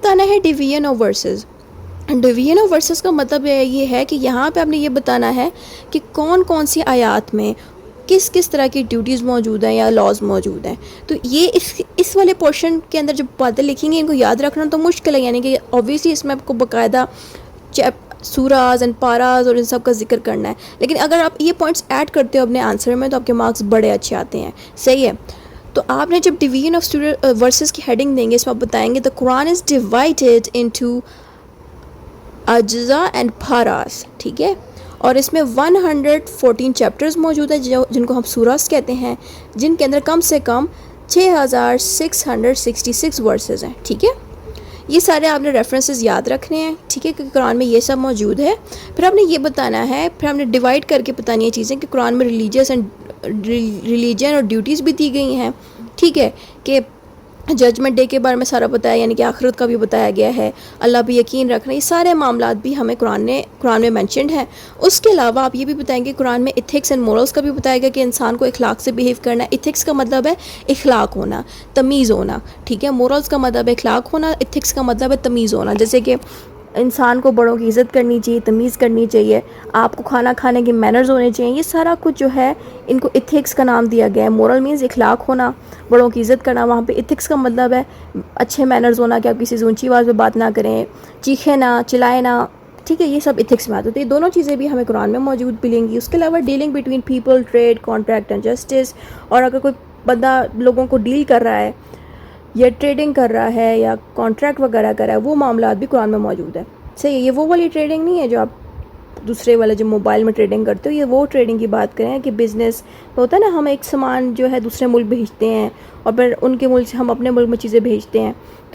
بتانا ہے division of verses. Division of verses کا مطلب یہ ہے کہ یہاں پہ آپ نے یہ بتانا ہے کہ کون کون سی آیات میں کس کس طرح کی ڈیوٹیز موجود ہیں یا لاز موجود ہیں. تو یہ اس والے پورشن کے اندر جب باتیں لکھیں گے ان کو یاد رکھنا تو مشکل ہے، یعنی کہ اوبویسلی اس میں آپ کو باقاعدہ سوراز اینڈ پاراز اور ان سب کا ذکر کرنا ہے. لیکن اگر آپ یہ پوائنٹس ایڈ کرتے ہو اپنے آنسر میں تو آپ کے مارکس بڑے اچھے آتے ہیں. صحیح ہے. تو آپ نے جب ڈویژن آف ورسز کی ہیڈنگ دیں گے اس میں آپ بتائیں گے the Quran is divided into اجزا اینڈ پاراز. ٹھیک ہے. اور اس میں 114 چیپٹرز موجود ہیں جن کو ہم سوراز کہتے ہیں، جن کے اندر کم سے کم 6666 ورسز ہیں. ٹھیک ہے. یہ سارے آپ نے ریفرنسز یاد رکھنے ہیں. ٹھیک ہے کہ قرآن میں یہ سب موجود ہے. پھر آپ نے یہ بتانا ہے، پھر ہم نے ڈیوائڈ کر کے بتانی ہے چیزیں کہ قرآن میں ریلیجن اور ڈیوٹیز بھی دی گئی ہیں. ٹھیک ہے کہ ججمنٹ ڈے کے بارے میں سارا بتایا، یعنی کہ آخرت کا بھی بتایا گیا ہے، اللہ پہ یقین رکھنا، یہ سارے معاملات بھی ہمیں قرآن میں مینشنڈ ہیں. اس کے علاوہ آپ یہ بھی بتائیں گے قرآن میں ایتھکس اینڈ مورلس کا بھی بتایا گیا کہ انسان کو اخلاق سے بیہیو کرنا ہے. ایتھکس کا مطلب ہے اخلاق ہونا، تمیز ہونا. ٹھیک ہے. مورلس کا مطلب ہے اخلاق ہونا، ایتھکس کا مطلب ہے تمیز ہونا. جیسے کہ انسان کو بڑوں کی عزت کرنی چاہیے، تمیز کرنی چاہیے، آپ کو کھانا کھانے کے مینرز ہونے چاہیے. یہ سارا کچھ جو ہے ان کو ایتھکس کا نام دیا گیا ہے. مورل مینز اخلاق ہونا، بڑوں کی عزت کرنا. وہاں پہ ایتھکس کا مطلب ہے اچھے مینرز ہونا، کہ آپ کسی سے اونچی آواز میں بات نہ کریں، چیخیں نہ، چلائیں نہ. ٹھیک ہے. یہ سب ایتھکس میں آتے ہیں. تو یہ دونوں چیزیں بھی ہمیں قرآن میں موجود ملیں گی. اس کے علاوہ dealing between people, trade, contract and justice. اور اگر کوئی بندہ لوگوں کو ڈیل کر رہا ہے یا ٹریڈنگ کر رہا ہے یا کانٹریکٹ وغیرہ کر رہا ہے، وہ معاملات بھی قرآن میں موجود ہے. صحیح ہے. یہ وہ والی ٹریڈنگ نہیں ہے جو آپ دوسرے والا جو موبائل میں ٹریڈنگ کرتے ہو. یہ وہ ٹریڈنگ کی بات کریں کہ بزنس ہوتا ہے نا، ہم ایک سامان جو ہے دوسرے ملک بھیجتے ہیں اور پھر ان کے ملک سے ہم اپنے ملک میں چیزیں بھیجتے ہیں.